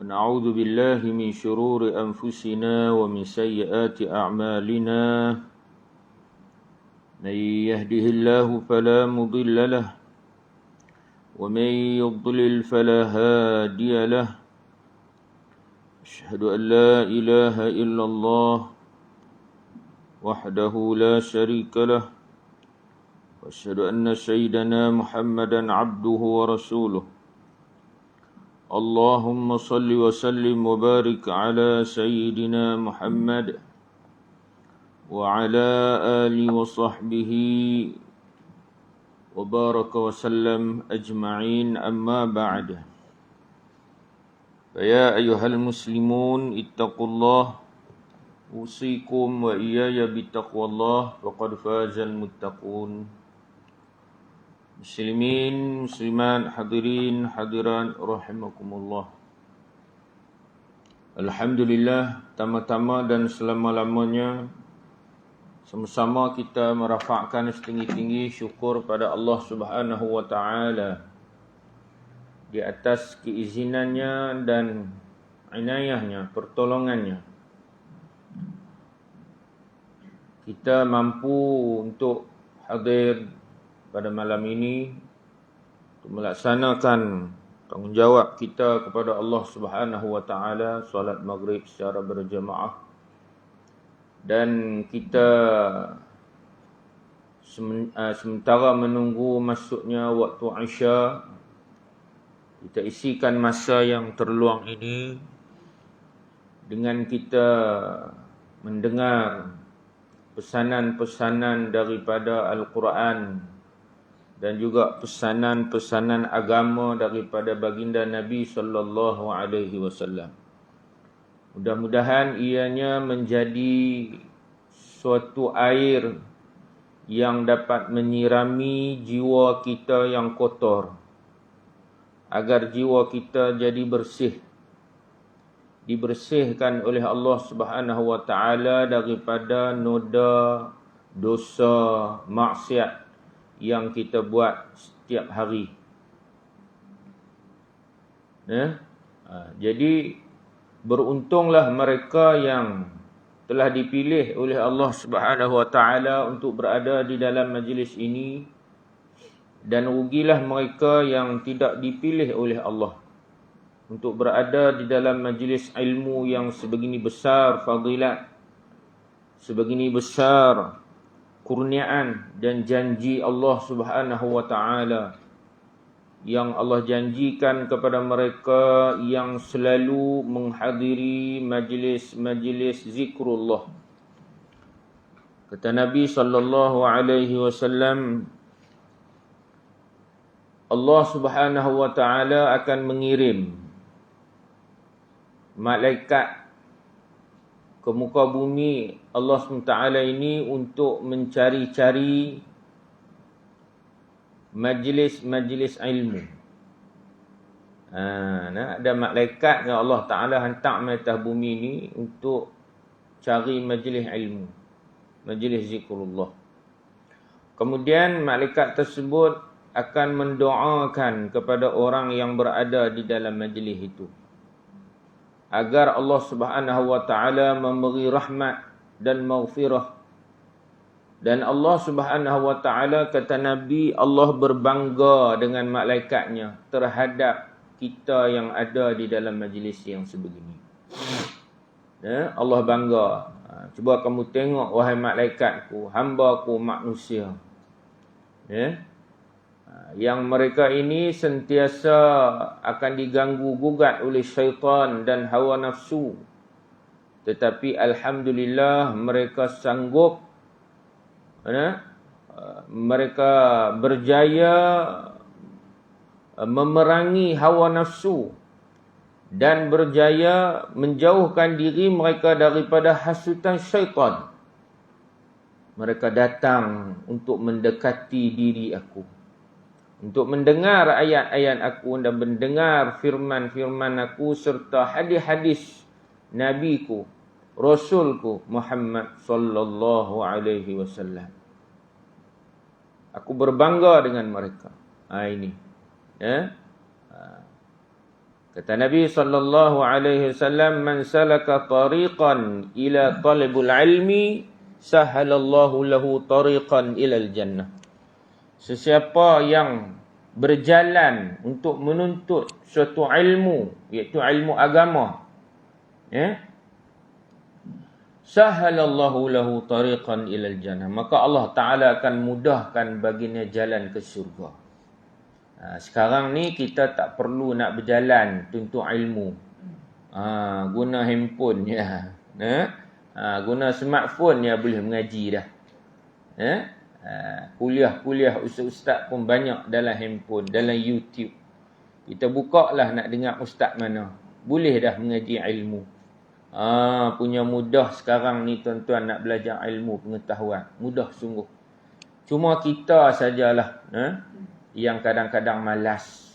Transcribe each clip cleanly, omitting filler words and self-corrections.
ونعوذ بالله من شرور أنفسنا ومن سيئات أعمالنا من يهده الله فلا مضل له ومن يضلل فلا هادي له أشهد أن لا إله إلا الله وحده لا شريك له وأشهد أن سيدنا محمدا عبده ورسوله اللهم صل وسلم وبارك على سيدنا محمد وعلى آله وصحبه وبارك وسلم أجمعين أما بعد فيا أيها المسلمون اتقوا الله أوصيكم وإياي بتقوى الله وقد فاز المتقون. Muslimin, muslimat, hadirin, hadirat, rahimakumullah. Alhamdulillah, tama-tama dan selama-lamanya sama-sama kita merafakkan setinggi-tinggi syukur pada Allah Subhanahu wa taala di atas keizinannya dan inayahnya, pertolongannya. Kita mampu untuk hadir pada malam ini untuk melaksanakan tanggungjawab kita kepada Allah Subhanahu wa taala, solat maghrib secara berjemaah, dan kita sementara menunggu masuknya waktu Isya, kita isikan masa yang terluang ini dengan kita mendengar pesanan-pesanan daripada Al-Quran dan juga pesanan-pesanan agama daripada baginda Nabi sallallahu alaihi wasallam. Mudah-mudahan ianya menjadi suatu air yang dapat menyirami jiwa kita yang kotor, agar jiwa kita jadi bersih, dibersihkan oleh Allah Subhanahu wa taala daripada noda, dosa, maksiat yang kita buat setiap hari. Jadi beruntunglah mereka yang telah dipilih oleh Allah Subhanahu wa taala untuk berada di dalam majlis ini, dan rugilah mereka yang tidak dipilih oleh Allah untuk berada di dalam majlis ilmu yang sebegini besar fadilat, sebegini besar kurniaan dan janji Allah Subhanahu wa taala yang Allah janjikan kepada mereka yang selalu menghadiri majlis-majlis zikrullah. Kata Nabi sallallahu alaihi wasallam, Allah Subhanahu wa taala akan mengirim malaikat ke muka bumi Allah SWT ini untuk mencari-cari majlis-majlis ilmu. Ada malaikat yang Allah Ta'ala hantar ke atas bumi ini untuk cari majlis ilmu, majlis zikrullah. Kemudian malaikat tersebut akan mendoakan kepada orang yang berada di dalam majlis itu, agar Allah Subhanahu wa taala memberi rahmat dan maghfirah. Dan Allah Subhanahu wa taala, kata Nabi, Allah berbangga dengan malaikatnya terhadap kita yang ada di dalam majlis yang sebegini. Allah bangga. Cuba kamu tengok, wahai malaikatku, hamba-Ku manusia, yang mereka ini sentiasa akan diganggu gugat oleh syaitan dan hawa nafsu, tetapi alhamdulillah mereka sanggup, mereka berjaya memerangi hawa nafsu dan berjaya menjauhkan diri mereka daripada hasutan syaitan. Mereka datang untuk mendekati diri aku, untuk mendengar ayat-ayat aku dan mendengar firman-firman aku serta hadis-hadis Nabi-Ku, Rasul-Ku Muhammad sallallahu alaihi wasallam. Aku berbangga dengan mereka. Ini. Kata Nabi SAW, man salaka tariqan ila talibul ilmi, sahalallahu lahu tariqan ilal jannah. Sesiapa yang berjalan untuk menuntut suatu ilmu, iaitu ilmu agama, sahalallahu lahu tariqan ilal jannah, maka Allah Ta'ala akan mudahkan baginya jalan ke syurga. Sekarang ni kita tak perlu nak berjalan tuntut ilmu. Guna handphone ya. Guna smartphone ya boleh mengaji dah. Kuliah-kuliah ustaz-ustaz pun banyak dalam handphone, dalam YouTube. Kita buka lah nak dengar ustaz mana. Boleh dah mengaji ilmu. Punya mudah sekarang ni tuan-tuan nak belajar ilmu pengetahuan. Mudah sungguh. Cuma kita sajalah yang kadang-kadang malas.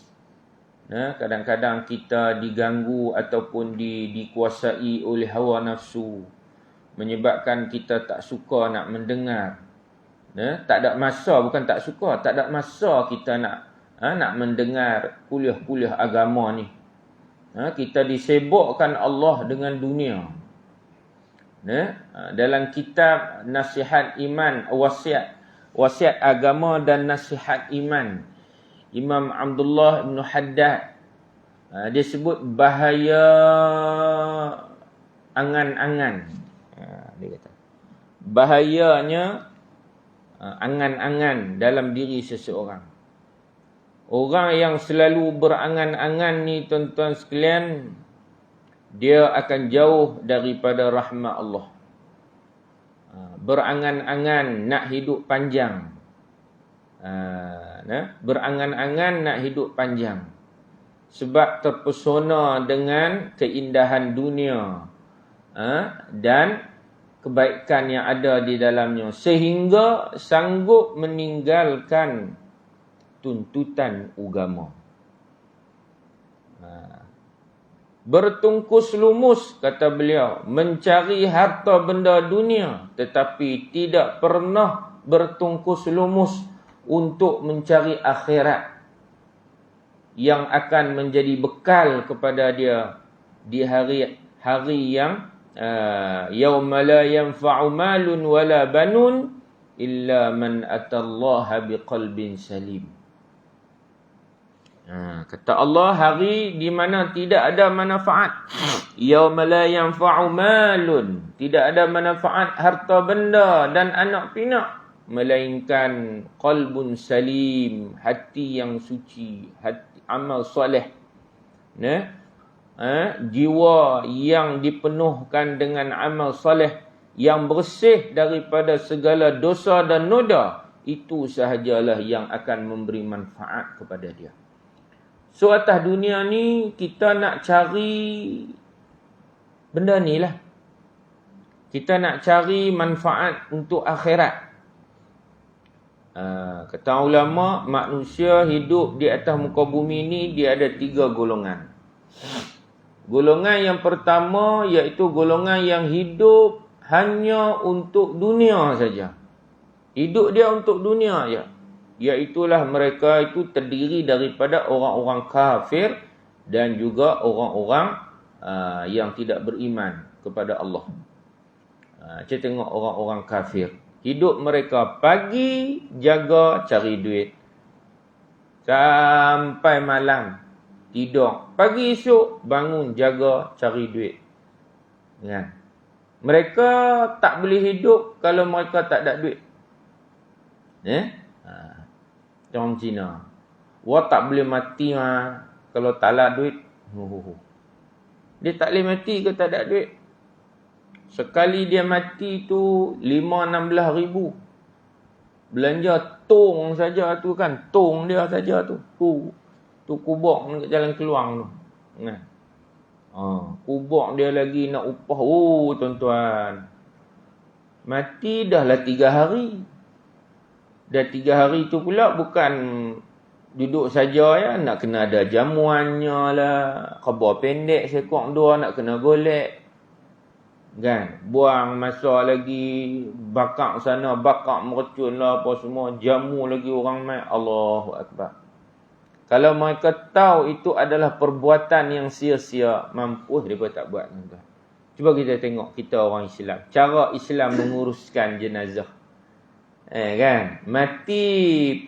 Kadang-kadang kita diganggu ataupun dikuasai oleh hawa nafsu, menyebabkan kita tak suka nak mendengar. Tak ada masa, bukan tak suka, tak ada masa kita nak mendengar kuliah-kuliah agama ni. Kita disibukkan Allah dengan dunia. Dalam kitab Nasihat Iman, Wasiat Agama dan Nasihat Iman, Imam Abdullah bin Haddad, dia sebut bahaya angan-angan. Dia kata bahayanya angan-angan dalam diri seseorang. Orang yang selalu berangan-angan ni tuan-tuan sekalian, dia akan jauh daripada rahmat Allah. Berangan-angan nak hidup panjang. Berangan-angan nak hidup panjang. Sebab terpesona dengan keindahan dunia dan kebaikan yang ada di dalamnya, sehingga sanggup meninggalkan tuntutan agama. Bertungkus lumus, kata beliau, mencari harta benda dunia, tetapi tidak pernah bertungkus lumus untuk mencari akhirat yang akan menjadi bekal kepada dia di hari yang yauma la yanfa'u malun wala banun illa man atallaha biqalbin salim. Kata Allah, hari di mana tidak ada manfaat. Yauma la yanfa'u malun, tidak ada manfaat harta benda dan anak pinak, melainkan qalbun salim, hati yang suci, hati amal soleh. Jiwa yang dipenuhkan dengan amal soleh, yang bersih daripada segala dosa dan noda, itu sahajalah yang akan memberi manfaat kepada dia. So atas dunia ni kita nak cari benda ni lah. Kita nak cari manfaat untuk akhirat. Kata ulama, manusia hidup di atas muka bumi ni dia ada 3 golongan. Golongan yang pertama iaitu golongan yang hidup hanya untuk dunia saja. Hidup dia untuk dunia saja. Iaitulah mereka itu terdiri daripada orang-orang kafir dan juga orang-orang yang tidak beriman kepada Allah. Kita tengok orang-orang kafir. Hidup mereka pagi jaga cari duit, sampai malam tidur. Pagi esok bangun jaga cari duit. Mereka tak boleh hidup kalau mereka tak ada duit. Orang Cina, wah tak boleh mati kalau tak ada duit. Dia tak boleh mati kalau tak ada duit. Sekali dia mati tu 5-16 ribu. Belanja tong saja tu kan, tong dia saja tu. Tu kubur dekat Jalan Keluang tu. Kubur dia lagi nak upah. Tuan-tuan, mati dah lah 3 hari. Dan 3 hari tu pula bukan duduk saja ya, nak kena ada jamuannya lah, khabar pendek sekok 2 nak kena golek. Kan? Buang masa lagi, bakar sana, bakar mercun lah apa semua, jamu lagi orang mai. Allahu Akbar. Kalau mereka tahu itu adalah perbuatan yang sia-sia, mampus mereka tak buat, tuan-tuan. Cuba kita tengok kita orang Islam, cara Islam menguruskan jenazah. Kan? Mati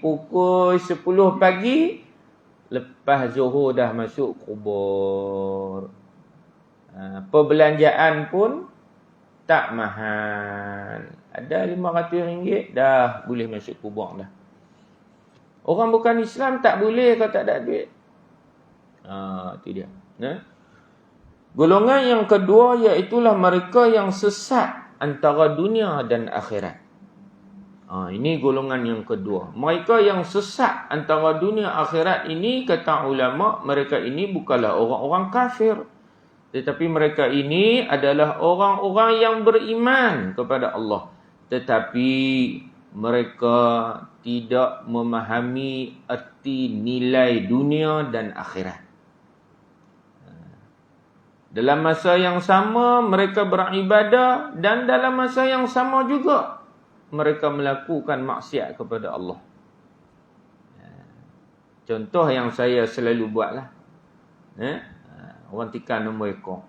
pukul 10 pagi, lepas Zuhur dah masuk kubur. Perbelanjaan pun tak mahal. Ada RM500 dah boleh masuk kubur dah. Orang bukan Islam tak boleh kalau tak ada duit. Itu dia. Golongan yang kedua iaitulah mereka yang sesat antara dunia dan akhirat. Ini golongan yang kedua. Mereka yang sesat antara dunia akhirat ini, kata ulama, mereka ini bukanlah orang-orang kafir. Tetapi mereka ini adalah orang-orang yang beriman kepada Allah. Tetapi mereka tidak memahami erti nilai dunia dan akhirat. Dalam masa yang sama mereka beribadah, dan dalam masa yang sama juga mereka melakukan maksiat kepada Allah. Contoh yang saya selalu buatlah. Orang tikar nombor ekor.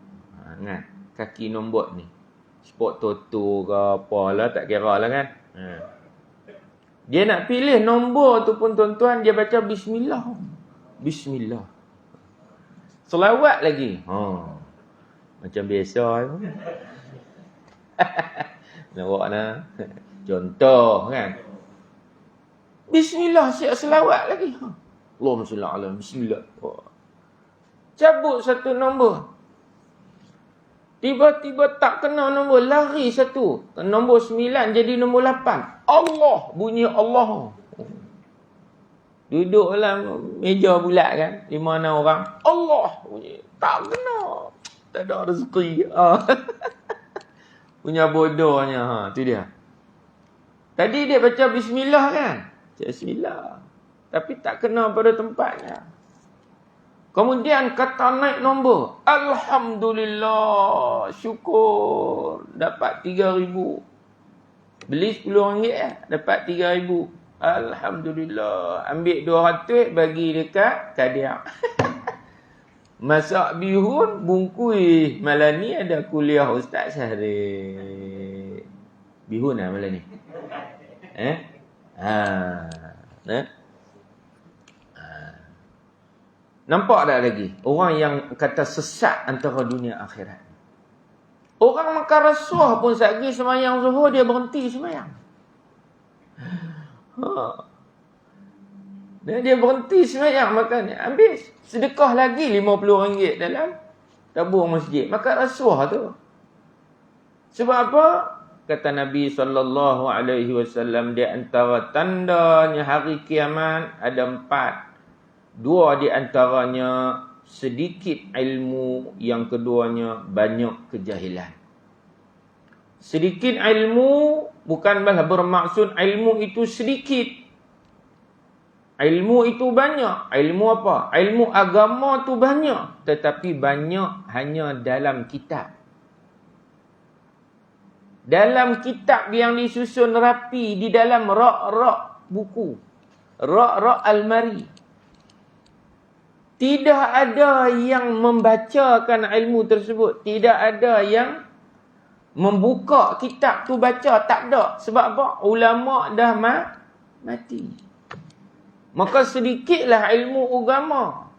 Kaki nombor ni. Sport Toto ke apalah, tak kira lah kan. Dia nak pilih nombor tu pun tuan-tuan, dia baca Bismillah. Bismillah. Selawat lagi. Macam biasa. Nampak nak. Contoh kan. Bismillah, siap selawat lagi. Allahumma salli ala Bismillah. Cabut satu nombor. Tiba-tiba tak kena nombor, lari satu. Nombor 9 jadi nombor 8. Allah, bunyi Allah. Duduk dalam meja bulat kan, 5-6 orang. Allah bunyi. Tak kena. Tak ada rezeki. Punya bodohnya. Tu dia. Tadi dia baca Bismillah kan? Bismillah. Tapi tak kena pada tempatnya. Kemudian kata naik nombor. Alhamdulillah. Syukur. Dapat 3,000. Beli RM10 dapat 3,000. Alhamdulillah. Ambil 200 bagi dekat kadia. Masak bihun, bungkui. Malam ni ada kuliah Ustaz Syahrir. Bihun lah malam ni. Nampak tak lagi? Orang yang kata sesat antara dunia akhirat. Orang makan rasuah pun sehari semayang Zuhur, dia berhenti semayang. Dan dia berhenti semayang makan. Habis sedekah lagi RM50 dalam tabung masjid. Makan rasuah tu. Sebab apa? Kata Nabi SAW, di antara tandanya hari kiamat ada 4. 2 di antaranya sedikit ilmu, yang keduanya banyak kejahilan. Sedikit ilmu bukanlah bermaksud ilmu itu sedikit. Ilmu itu banyak. Ilmu apa? Ilmu agama tu banyak, tetapi banyak hanya dalam kitab. Dalam kitab yang disusun rapi di dalam rak-rak buku. Rak-rak almari. Tidak ada yang membacakan ilmu tersebut. Tidak ada yang membuka kitab tu baca. Tak ada. Sebab apa? Ulama dah mati. Maka sedikitlah ilmu agama.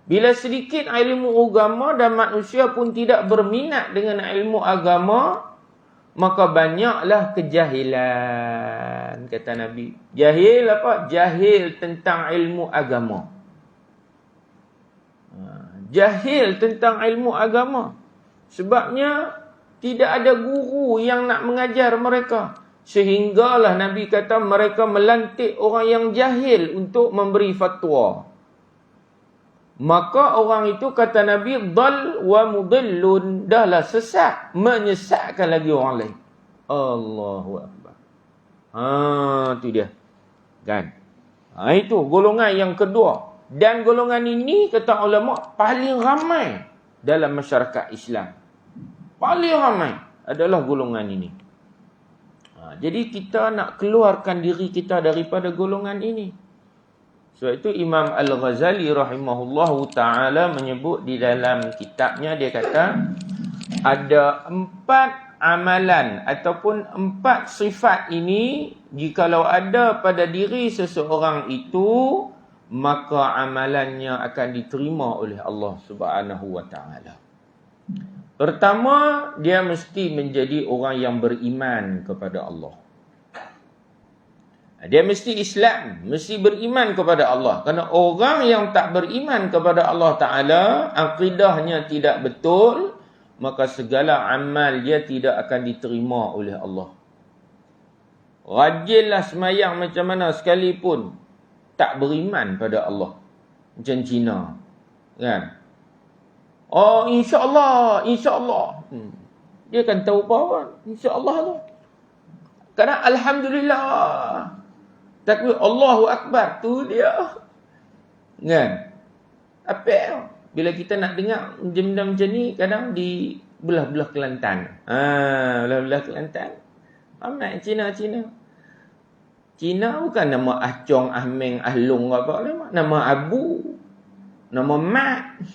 Bila sedikit ilmu agama dan manusia pun tidak berminat dengan ilmu agama, maka banyaklah kejahilan. Kata Nabi. Jahil apa? Jahil tentang ilmu agama. Jahil tentang ilmu agama. Sebabnya tidak ada guru yang nak mengajar mereka. Sehinggalah Nabi kata mereka melantik orang yang jahil untuk memberi fatwa. Maka orang itu kata Nabi, dhal wa mudillun, dahlah sesat, menyesatkan lagi orang lain. Allahu Akbar. Itu dia. Kan? Itu golongan yang kedua. Dan golongan ini, kata ulama, paling ramai dalam masyarakat Islam. Paling ramai adalah golongan ini. Jadi kita nak keluarkan diri kita daripada golongan ini. Sebab itu Imam Al-Ghazali rahimahullahu ta'ala menyebut di dalam kitabnya, dia kata ada 4 amalan ataupun 4 sifat ini, jikalau ada pada diri seseorang itu, maka amalannya akan diterima oleh Allah Subhanahu wa ta'ala. Pertama, dia mesti menjadi orang yang beriman kepada Allah. Dia mesti Islam, mesti beriman kepada Allah. Kerana orang yang tak beriman kepada Allah Ta'ala, akidahnya tidak betul, maka segala amal dia tidak akan diterima oleh Allah. Rajinlah semayang macam mana sekalipun, tak beriman pada Allah. Macam Cina. Kan? Oh, insya-Allah, insya-Allah. Dia kan tahu apa? Insya-Allah tu. Kerana alhamdulillah. Takbir Allahu Akbar tu dia. Kan? Apa? Bila kita nak dengar benda macam ni, kadang di belah-belah Kelantan. Belah-belah Kelantan. Amat Cina-Cina. Cina bukan nama Acong, Ahmeng, Ahlong apa. Nama Abu. Nama Mat.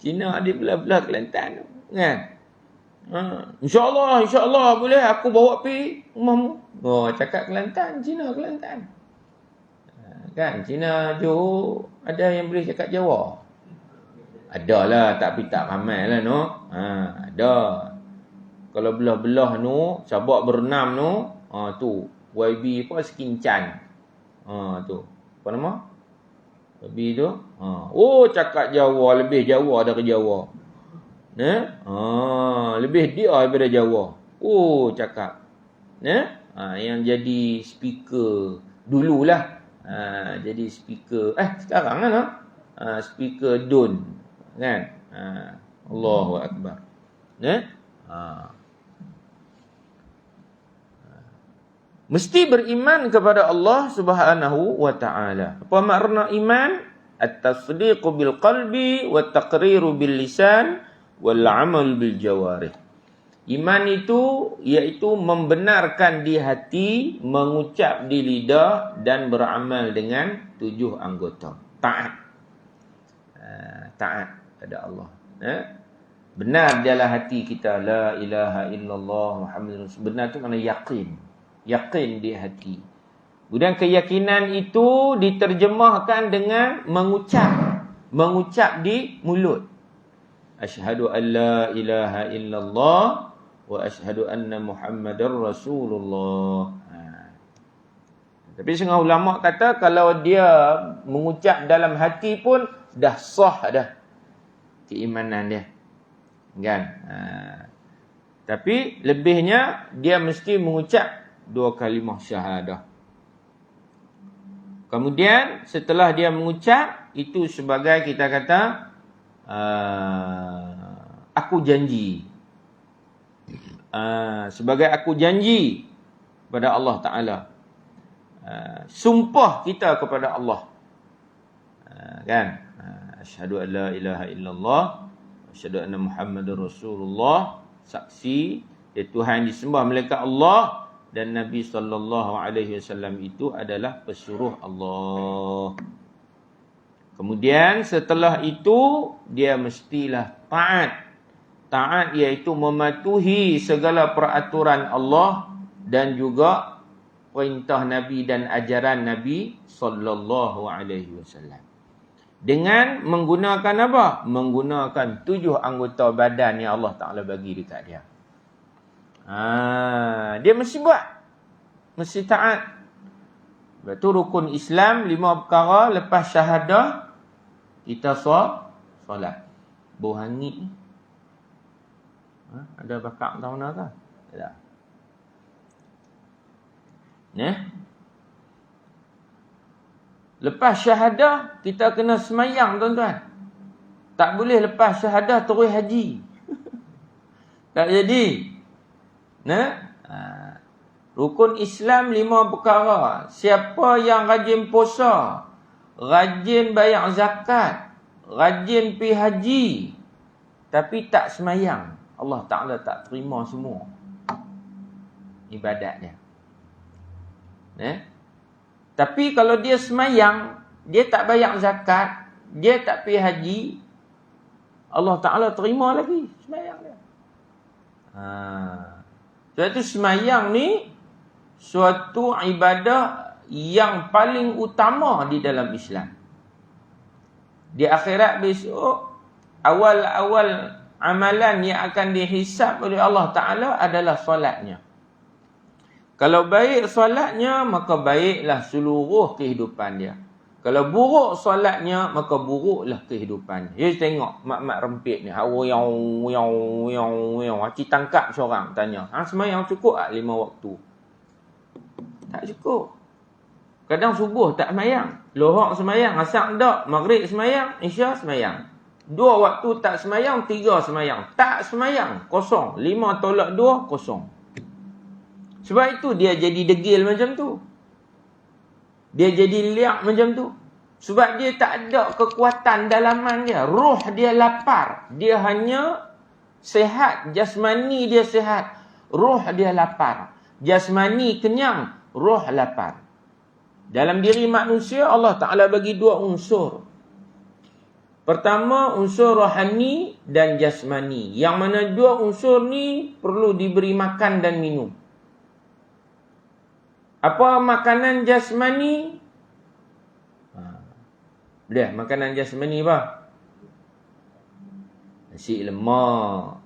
Cina di belah-belah Kelantan. Kan? InsyaAllah, insyaAllah boleh aku bawa pergi rumahmu. Oh, cakap Kelantan, Cina Kelantan. Kan, Cina Johor ada yang boleh cakap Jawa. Adalah, tapi tak ramai lah no. Ada. Kalau belah-belah no, Sabak berenam no, tu YB apa Sekincan. Tu. Apa nama? YB tu. Oh, cakap Jawa, lebih Jawa dari Jawa. Lebih dia daripada Jawa. Oh, cakap. Yang jadi speaker dululah. Jadi speaker sekarang kan speaker Don. Kan? Allahu Akbar. Mesti beriman kepada Allah Subhanahu wa ta'ala. Apa makna iman? At-tasdiqu bil qalbi wa taqriru bil lisan wal amal bil jawarih. Iman itu iaitu membenarkan di hati, mengucap di lidah dan beramal dengan 7 anggota. Taat. Taat pada Allah. Benar dalam hati kita la ilaha illallah Muhammadur Rasul. Benar tu makna yakin. Yakin di hati. Kemudian keyakinan itu diterjemahkan dengan mengucap. Mengucap di mulut. Asyhadu an la ilaha illallah wa asyhadu anna Muhammadar Rasulullah. Tapi setengah ulama kata kalau dia mengucap dalam hati pun dah sah dah keimanan dia. Kan? Tapi lebihnya dia mesti mengucap 2 kalimah syahadah. Kemudian setelah dia mengucap itu sebagai kita kata aku janji. Sebagai aku janji kepada Allah Ta'ala. Sumpah kita kepada Allah. Kan? Asyhadu an la ilaha illallah. Asyhadu anna Muhammadar Rasulullah. Saksi dia Tuhan disembah malaikat Allah. Dan Nabi SAW itu adalah pesuruh Allah. Kemudian setelah itu dia mestilah taat. Taat iaitu mematuhi segala peraturan Allah dan juga perintah Nabi dan ajaran Nabi SAW. Dengan menggunakan apa? Menggunakan 7 anggota badan yang Allah Ta'ala bagi dekat dia. Dia mesti buat. Mesti taat. Lepas tu rukun Islam 5 perkara. Lepas syahadah kita solat. Bau hangit ni. Ada bakar tahu mana ke? Tak. Lepas syahadah kita kena semayang tuan-tuan. Tak boleh lepas syahadah terus haji. Tak jadi. Rukun Islam 5 perkara. Siapa yang rajin puasa, rajin bayar zakat, rajin pergi haji, tapi tak semayang, Allah Ta'ala tak terima semua ibadat dia. Tapi kalau dia semayang, dia tak bayar zakat, dia tak pergi haji, Allah Ta'ala terima lagi semayang dia. Sebab itu semayang ni suatu ibadah yang paling utama di dalam Islam. Di akhirat besok, awal-awal amalan yang akan dihisap oleh Allah Ta'ala adalah solatnya. Kalau baik solatnya, maka baiklah seluruh kehidupan dia. Kalau buruk solatnya, maka buruklah kehidupan. Dia tengok mak-mak rempit ni. Cik tangkap seorang tanya. Semayang cukup tak 5 waktu? Tak cukup. Kadang subuh tak semayang. Lohak semayang. Asar tak. Maghrib semayang. Isya semayang. 2 waktu tak semayang. 3 semayang. Tak semayang. Kosong. 5 tolak 2. Kosong. Sebab itu dia jadi degil macam tu. Dia jadi liak macam tu. Sebab dia tak ada kekuatan dalaman dia. Roh dia lapar. Dia hanya sehat. Jasmani dia sehat. Roh dia lapar. Jasmani kenyang. Roh lapar. Dalam diri manusia, Allah Ta'ala bagi 2 unsur. Pertama, unsur rohani dan jasmani. Yang mana 2 unsur ni perlu diberi makan dan minum. Apa makanan jasmani? Boleh, makanan jasmani apa? Nasi lemak.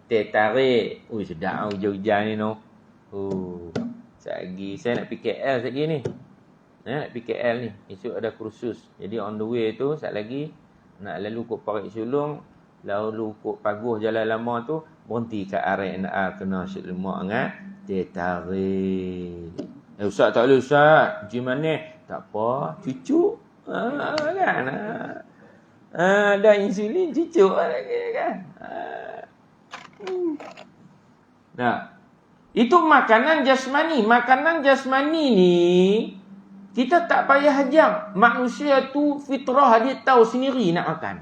Teh tarik. Ui, sedap hujan-hujan ni no. Lagi saya nak pergi KL sekejap ni. Nak pergi KL ni. Esok ada kursus. Jadi on the way tu, sekejap lagi nak lalu kot Parit Sulong, lalu kot Paguh Jalan Lama tu, berhenti kat RNR kena nasi lemak dengan teh tarik. Ustaz tak boleh Ustaz. Macam mana? Tak apa. Cucuk. Kan? Ada insulin cucuk lagi kan? Nah. Itu makanan jasmani. Makanan jasmani ni, kita tak payah hajam. Manusia tu fitrah dia tahu sendiri nak makan.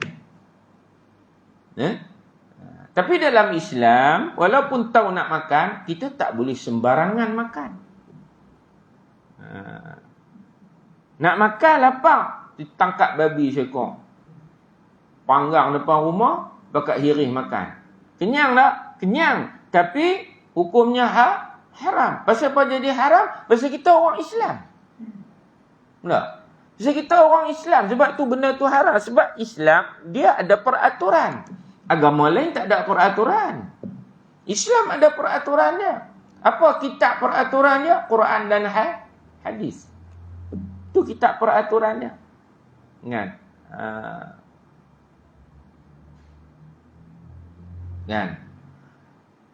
Tapi dalam Islam, walaupun tahu nak makan, kita tak boleh sembarangan makan. Nak makan lapar, ditangkap babi seekor. Panggang depan rumah, bakat hirih makan. Kenyang tak? Kenyang. Tapi hukumnya haram. Pasal apa jadi haram? Pasal kita orang Islam. Tak? Pasal kita orang Islam. Sebab tu benda tu haram. Sebab Islam, dia ada peraturan. Agama lain tak ada peraturan. Islam ada peraturan dia. Apa kitab peraturan dia? Quran dan hadis. Itu kitab peraturan dia. Kan? Kan?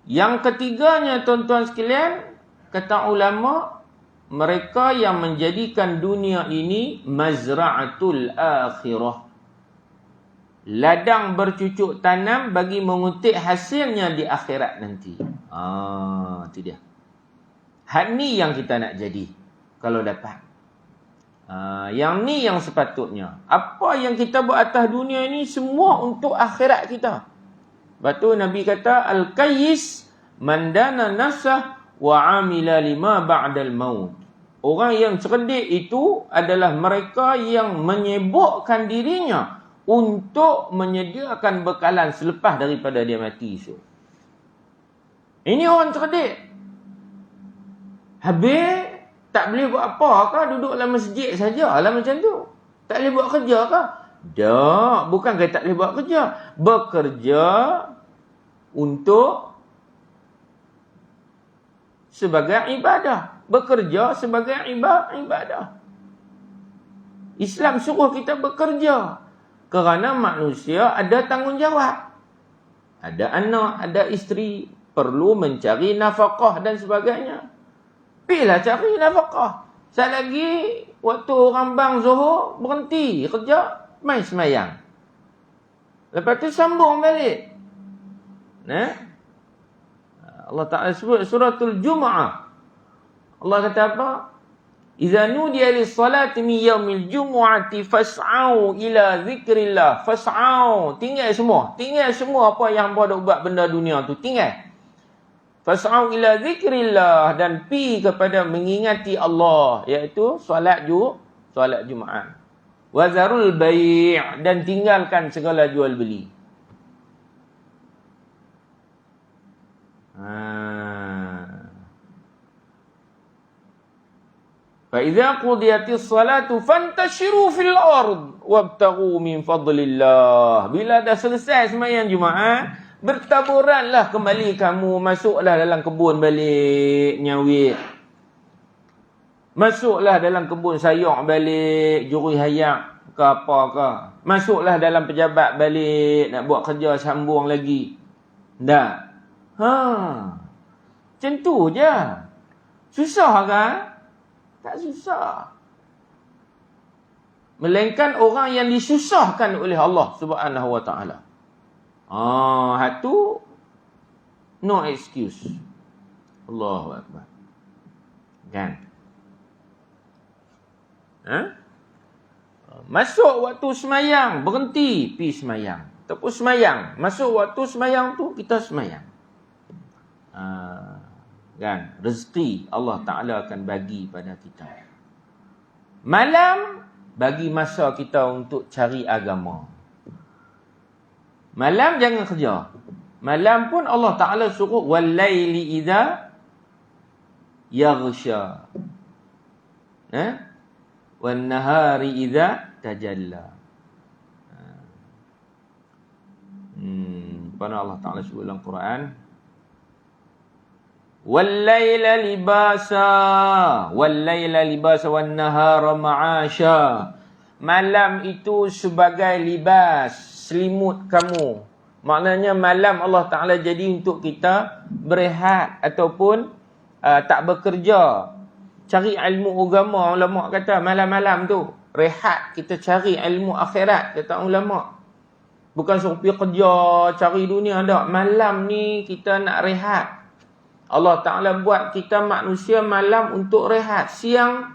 Yang ketiganya, tuan-tuan sekalian, kata ulama, mereka yang menjadikan dunia ini mazra'atul akhirah. Ladang bercucuk tanam bagi mengutik hasilnya di akhirat nanti. Itu dia. Hak ni yang kita nak jadi kalau dapat. Yang ni yang sepatutnya. Apa yang kita buat atas dunia ini semua untuk akhirat kita. Lepas tu Nabi kata, Al-Qayyis mandana nafsah wa amila lima ba'dal maut. Orang yang cerdik itu adalah mereka yang menyibukkan dirinya untuk menyediakan bekalan selepas daripada dia mati esok. Ini orang cerdik. Habis tak boleh buat apa ke? Duduk dalam masjid sajalah macam tu. Tak boleh buat kerja ke? Tak. Bukan kata tak boleh buat kerja. Bekerja untuk sebagai ibadah. Bekerja sebagai ibadah. Islam suruh kita bekerja. Kerana manusia ada tanggungjawab. Ada anak, ada isteri. Perlu mencari nafkah dan sebagainya. Pergilah cari nafkah. Sekali lagi, waktu orang bang Zuhur, berhenti kerja, main semayang. Lepas tu sambung balik. Allah Ta'ala sebut suratul Jumu'ah. Allah kata apa? Iza nudiya lis-salati min yaumil jumu'ati fas'au ila zikrillah. Fas'au. Tinggal semua. Tinggal semua apa yang hamba buat benda dunia tu. Tinggal. Fas'au ila zikrillah, dan pi kepada mengingati Allah, iaitu solat Jumaat. Wa zarul bai', dan tinggalkan segala jual beli. Fa idza qudiyatis salatu fantashiru fil ard wabtaghu min fadlillah. Bila dah selesai sembahyang Jumaat, bertaburanlah kembali kamu, masuklah dalam kebun balik nyawit. Masuklah dalam kebun sayur balik, juri hayak ke apa ke. Masuklah dalam pejabat balik, nak buat kerja sambung lagi. Dah. Macam tu je. Susah kan? Tak susah. Melainkan orang yang disusahkan oleh Allah Subhanahu wa taala. Hatu no excuse. Allahu akbar. Kan? Masuk waktu semayang, berhenti pi semayang. Ataupun semayang, masuk waktu semayang tu kita semayang. Kan? Rezeki Allah Ta'ala akan bagi pada kita. Malam, bagi masa kita untuk cari agama. Malam jangan kerja. Malam pun Allah Ta'ala suruh wal-laili idza yaghsha. Wan-nahari idza tajalla. Pada Allah Ta'ala sebut dalam Quran, wal-laila libasa, wal-laila libasa wan-nahara ma'asha. Malam itu sebagai libas, selimut kamu. Maknanya malam Allah Ta'ala jadi untuk kita berehat ataupun tak bekerja. Cari ilmu agama, ulama kata malam-malam tu rehat, kita cari ilmu akhirat, kata ulama. Bukan suruh pergi kerja, cari dunia, tak. Malam ni kita nak rehat. Allah Ta'ala buat kita manusia malam untuk rehat. Siang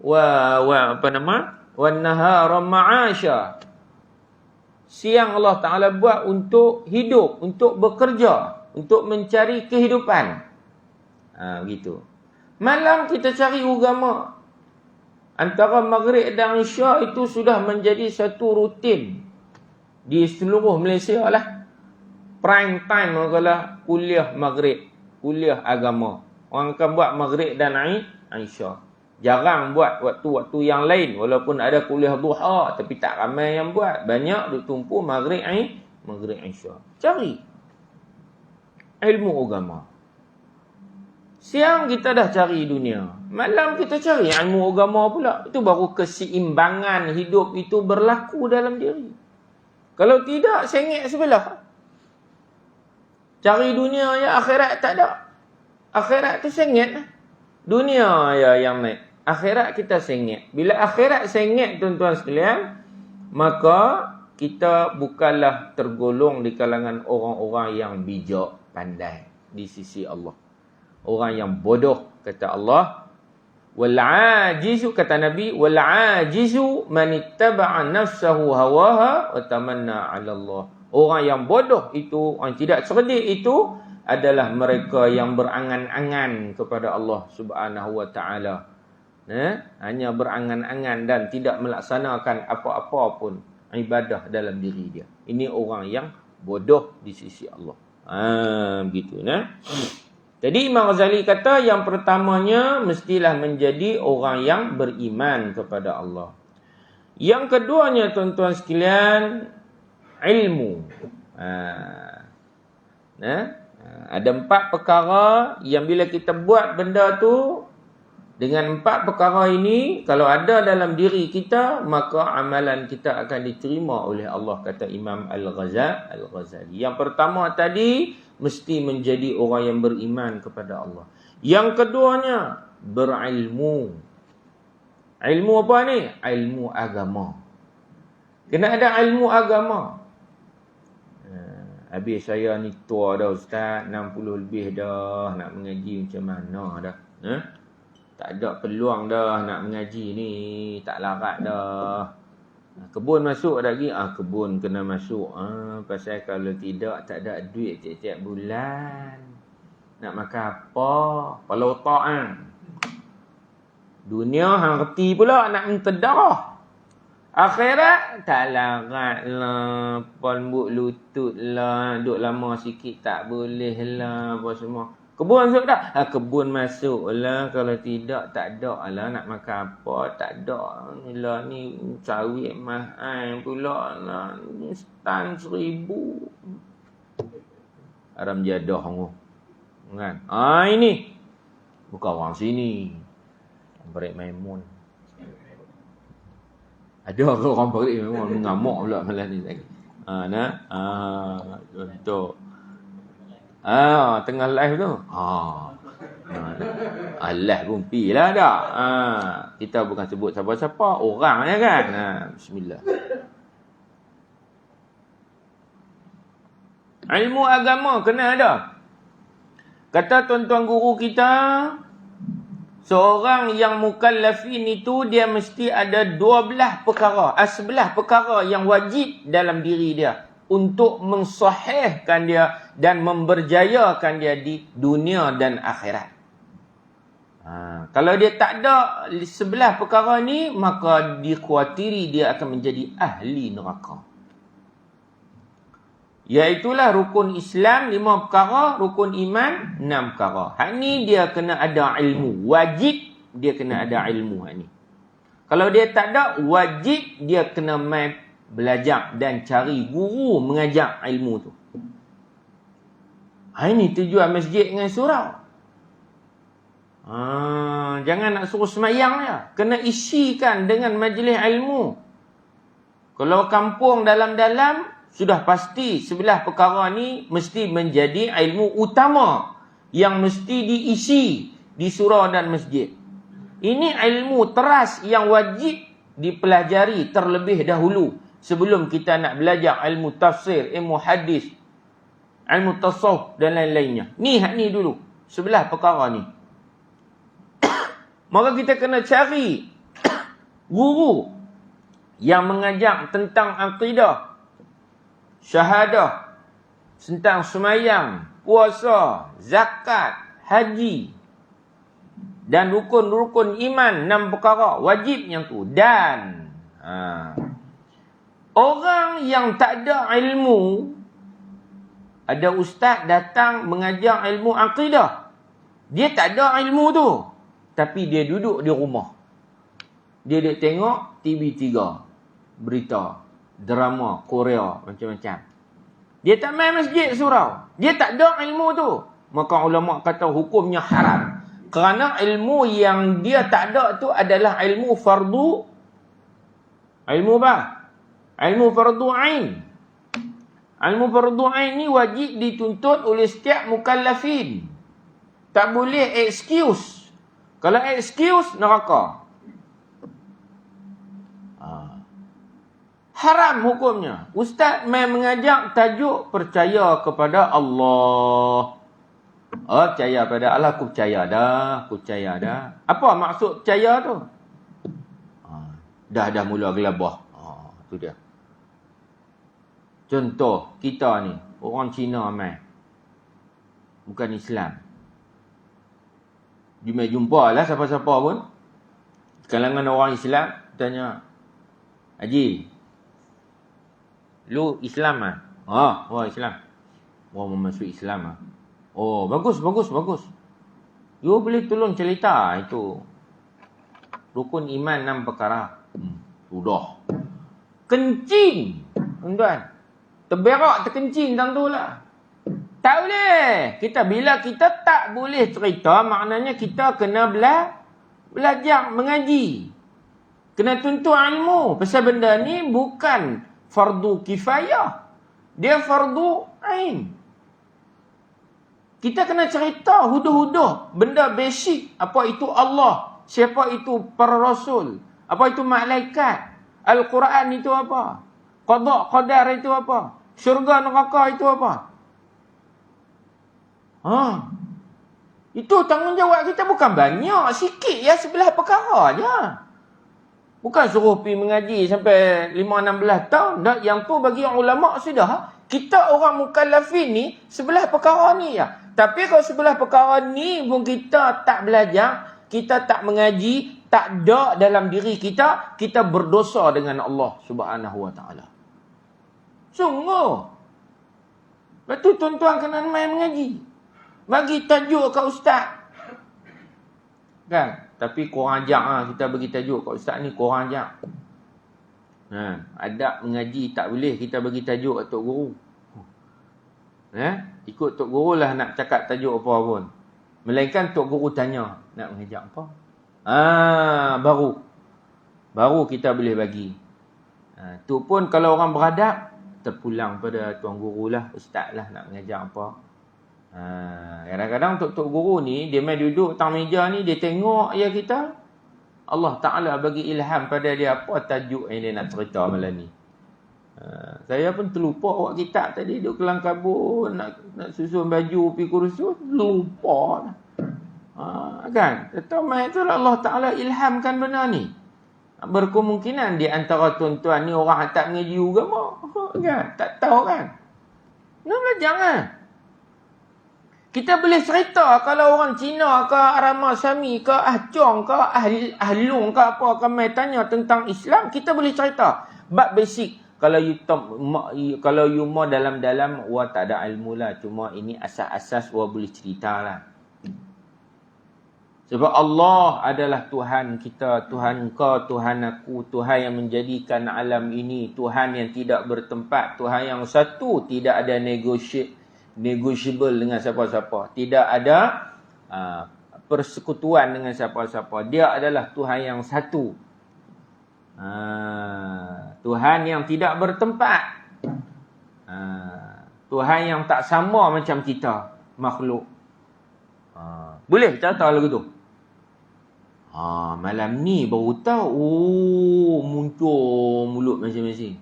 wan nahara ma'asha. Siang Allah Ta'ala buat untuk hidup, untuk bekerja, untuk mencari kehidupan. Begitu. Malam kita cari agama. Antara maghrib dan isya itu sudah menjadi satu rutin di seluruh Malaysia lah. Prime time adalah kuliah maghrib, kuliah agama. Orang akan buat maghrib dan isya. Jarang buat waktu-waktu yang lain. Walaupun ada kuliah duha, tapi tak ramai yang buat. Banyak duk tumpu maghrib isya. Cari ilmu agama. Siang kita dah cari dunia. Malam kita cari ilmu agama pula. Itu baru keseimbangan hidup itu berlaku dalam diri. Kalau tidak, sengit sebelah. Cari dunia ya, akhirat tak ada. Akhirat tu sengit. Dunia ya yang naik. Akhirat kita sengit. Bila akhirat sengit, tuan-tuan sekalian, maka kita bukanlah tergolong di kalangan orang-orang yang bijak, pandai di sisi Allah. Orang yang bodoh, kata Allah. Wal-ajizu, kata Nabi, wal-ajizu man ittaba'a nafsahu hawaha wa tamanna 'ala Allah. Orang yang bodoh itu, orang tidak cerdik itu adalah mereka yang berangan-angan kepada Allah Subhanahu wa taala. Hanya berangan-angan dan tidak melaksanakan apa-apa pun ibadah dalam diri dia. Ini orang yang bodoh di sisi Allah. Begitu nah. Jadi Imam Ghazali kata yang pertamanya mestilah menjadi orang yang beriman kepada Allah. Yang keduanya tuan-tuan sekalian, ilmu. Ada 4 perkara yang bila kita buat benda tu, dengan 4 perkara ini, kalau ada dalam diri kita, maka amalan kita akan diterima oleh Allah, kata Imam Al-Ghazali. Yang pertama tadi, mesti menjadi orang yang beriman kepada Allah. Yang keduanya, berilmu. Ilmu apa ni? Ilmu agama. Kena ada ilmu agama. Habis saya ni tua dah Ustaz, 60 lebih dah, nak mengaji macam mana dah. Tak ada peluang dah nak mengaji ni, tak larat dah. Kebun masuk lagi, kebun kena masuk. Pasal kalau tidak, tak ada duit tiap-tiap bulan. Nak makan apa? Kepala otak kan. Dunia hang reti pula nak minta darah. Akhirat tak larat lah. Pon lutut lah. Duduk lama sikit tak boleh lah. Apa semua. Kebun masuk tak? Kebun masuk lah. Kalau tidak tak ada lah. Nak makan apa? Tak ada. Lah ni sawit mahal pula lah. Stan 1,000. Aram jadah tu. Kan? Ini. Bukan orang sini. Berik Maimun. Ada ke orang Berik Maimun mengamuk pula malam ni lagi. Contoh. Tengah live tu. Allah pun pi lah dak. Kita bukan sebut siapa-siapa, orangnya kan. Bismillah. Ilmu agama kena ada. Kata tuan-tuan guru kita, seorang yang mukallafin itu dia mesti ada 12 perkara, 11 perkara yang wajib dalam diri dia untuk mensahihkan dia dan memberjayakan dia di dunia dan akhirat. Kalau dia tak ada 11 perkara ni, maka dikhawatiri dia akan menjadi ahli neraka. Iaitulah rukun Islam 5 perkara, rukun iman 6 perkara. Hak ni dia kena ada ilmu. Wajib dia kena ada ilmu hak ni. Kalau dia tak ada, wajib dia kena mai belajar dan cari guru mengajar ilmu tu. Ini tujuan masjid dengan surau. Jangan nak suruh semayang dia. Kena isikan dengan majlis ilmu. Kalau kampung dalam-dalam, sudah pasti 11 perkara ni mesti menjadi ilmu utama yang mesti diisi di surau dan masjid. Ini ilmu teras yang wajib dipelajari terlebih dahulu sebelum kita nak belajar ilmu tafsir, ilmu hadis, ilmu tasawuf dan lain-lainnya. Ni hak ni dulu. 11 perkara ni. Maka kita kena cari guru yang mengajar tentang akidah, syahadah, tentang semayang, puasa, zakat, haji dan rukun-rukun iman 6 perkara wajib yang tu. Dan orang yang tak ada ilmu, ada ustaz datang mengajar ilmu akidah, dia tak ada ilmu tu, tapi dia duduk di rumah, dia duduk tengok TV3, berita, drama Korea macam-macam. Dia tak main masjid surau. Dia tak ada ilmu tu. Maka ulama kata hukumnya haram. Kerana ilmu yang dia tak ada tu adalah ilmu fardu. Ilmu apa? Ilmu fardu ain. Ilmu fardu ain ni wajib dituntut oleh setiap mukallafin. Tak boleh excuse. Kalau excuse, neraka. Haram hukumnya. Ustaz main mengajar tajuk percaya kepada Allah. Percaya pada Allah. Aku percaya dah. Aku percaya dah. Apa maksud percaya tu? Dah mula gelabah. Tu dia. Contoh, kita ni. Orang Cina main. Bukan Islam. Jumpa lah siapa-siapa pun. Kalangan orang Islam tanya, Haji, lu Islam ah? Oh Islam. Oh masuk Islam ah. Oh bagus. You boleh tolong cerita itu rukun iman 6 perkara. Sudah. Kencing. Tuan-tuan. Terberak terkencing tang tu lah. Tak boleh. Bila kita tak boleh cerita, maknanya kita kena belajar mengaji. Kena tuntut ilmu. Pasal benda ni bukan fardu kifayah. Dia fardu ain. Kita kena cerita huduh-huduh. Benda basic. Apa itu Allah. Siapa itu para rasul. Apa itu malaikat. Al-Quran itu apa. Qada' qadar itu apa. Syurga neraka itu apa. Itu tanggungjawab kita bukan banyak. Sikit ya, 11 perkara je. Bukan suruh pergi mengaji sampai 5-16 tahun. Yang tu bagi ulama' sudah. Kita orang mukallafin ni, 11 perkara ni ya. Tapi kalau sebelah perkara ni pun kita tak belajar, kita tak mengaji, tak ada dalam diri kita, kita berdosa dengan Allah Subhanahu Wa Taala. Sungguh. Lepas tu tuan-tuan kena main mengaji. Bagi tajuk kat ustaz. Kan? Tapi korang ajak lah. Kita bagi tajuk kat ustaz ni, korang ajak. Adab mengaji tak boleh kita bagi tajuk kat Tok Guru. Ikut Tok Guru lah nak cakap tajuk apa pun. Melainkan Tok Guru tanya, nak mengajak apa? Baru kita boleh bagi. Tu pun kalau orang beradab, terpulang pada Tuan Guru lah, Ustaz lah nak mengajar apa. Kadang-kadang Tok Guru ni, dia main duduk tang meja ni, dia tengok ya kita. Allah Ta'ala bagi ilham pada dia apa tajuk yang dia nak cerita malam ni. Saya pun terlupa awak kitab tadi, duduk kelang kabut, nak susun baju, pergi kursus, lupa lah. Kan? Tetap itu Allah Ta'ala ilhamkan benda ni. Berkemungkinan di antara tuan-tuan ni orang tak mengaji agama. Kan? Tak tahu kan? Nak belajar kan? Kita boleh cerita kalau orang Cina ke Arama Sami ke Ahcong ke Ahlung ke apa ke mai tanya tentang Islam, kita boleh cerita. Bab basic. Kalau you mau dalam-dalam wah tak ada ilmu lah. Cuma ini asas-asas wah boleh cerita lah. Sebab Allah adalah Tuhan kita, Tuhan kau, Tuhan aku, Tuhan yang menjadikan alam ini, Tuhan yang tidak bertempat, Tuhan yang satu, tidak ada negotiable dengan siapa-siapa. Tidak ada persekutuan dengan siapa-siapa. Dia adalah Tuhan yang satu. Tuhan yang tidak bertempat. Tuhan yang tak sama macam kita, makhluk. Boleh cerita lagu tu? Malam ni baru tahu. Muncul mulut masing-masing.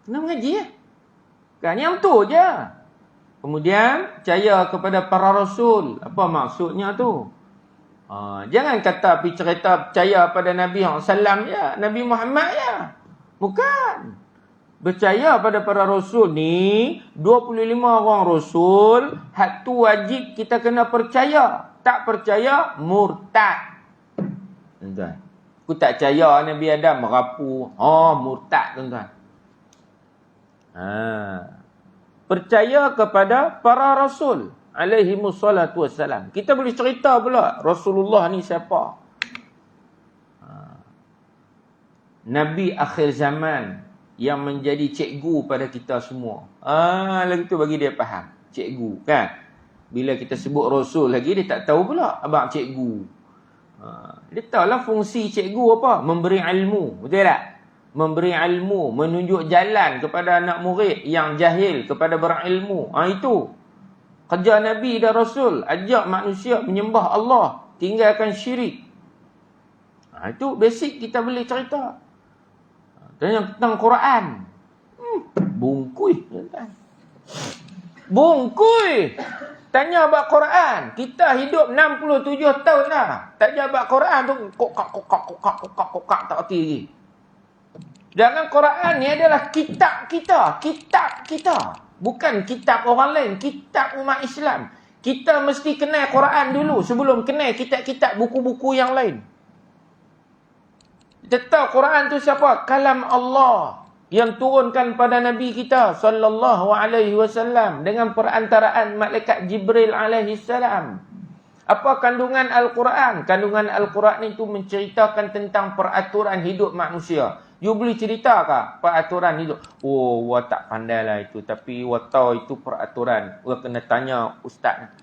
Kena mengaji ya? Kan yang tu je. Kemudian percaya kepada para rasul. Apa maksudnya tu? Jangan kata pergi cerita percaya pada Nabi SAW ya, Nabi Muhammad ya. Bukan. Percaya pada para rasul ni 25 orang rasul, hak tu wajib kita kena percaya. Tak percaya murtad. Tuan-tuan. Aku tak percaya Nabi Adam merapu. Murtad tuan-tuan. Percaya kepada para rasul alaihimussalatu wassalam. Kita boleh cerita pula Rasulullah ni siapa. Nabi akhir zaman yang menjadi cikgu pada kita semua. Lagi tu bagi dia faham. Cikgu kan. Bila kita sebut rasul lagi dia tak tahu pula abang cikgu. Dia tahulah fungsi cikgu apa? Memberi ilmu. Betul tak? Memberi ilmu, menunjuk jalan kepada anak murid yang jahil kepada berilmu. Itu kerja Nabi dan Rasul, ajak manusia menyembah Allah, tinggalkan syirik. Itu basic kita boleh cerita. Tanya tentang Quran. Bungkui. Bungkui. Tanya bab Quran. Kita hidup 67 tahun dah. Tak jawab Quran tu kokak tak erti lagi. Jangan Quran ni adalah kitab kita. Kitab kita. Bukan kitab orang lain. Kitab umat Islam. Kita mesti kenal Quran dulu sebelum kenal kitab-kitab buku-buku yang lain. Kita tahu Quran tu siapa? Kalam Allah yang turunkan pada Nabi kita sallallahu alaihi wasallam dengan perantaraan malaikat Jibril alaihi salam. Apa kandungan Al-Quran? Kandungan Al-Quran itu menceritakan tentang peraturan hidup manusia. You boleh cerita ke peraturan hidup? Wah tak pandai lah itu. Tapi wah tahu itu peraturan. Wah kena tanya ustaz.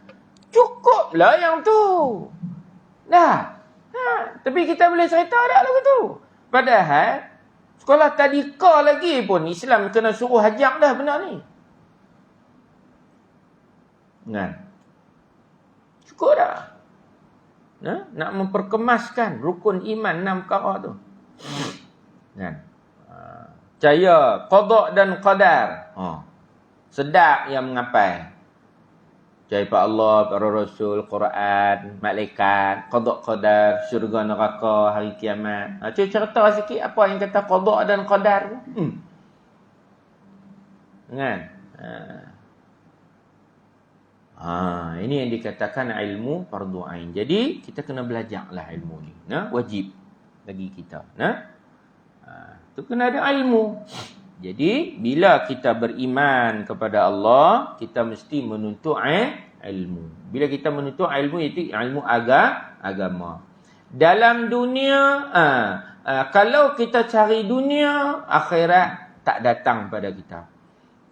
Cukuplah yang tu. Dah. Tapi kita boleh cerita tak lagu tu? Padahal sekolah tadika lagi pun Islam kena suruh hajak dah benda ni. Kan? Cukup dah. Nak memperkemaskan rukun iman 6 perkara tu. Kan? Percaya qada dan qadar. Sedap yang mengapai. Percaya pada Allah, para rasul, Quran, malaikat, qada qadar, syurga neraka, hari kiamat. Cuba cerita sikit apa yang kata qada dan qadar tu. Kan? Ini yang dikatakan ilmu fardu ain. Jadi kita kena belajarlah ilmu ni. Wajib bagi kita. Tu kena ada ilmu. Jadi bila kita beriman kepada Allah, kita mesti menuntut ilmu. Bila kita menuntut ilmu, itu ilmu agama. Dalam dunia, kalau kita cari dunia, akhirat tak datang pada kita.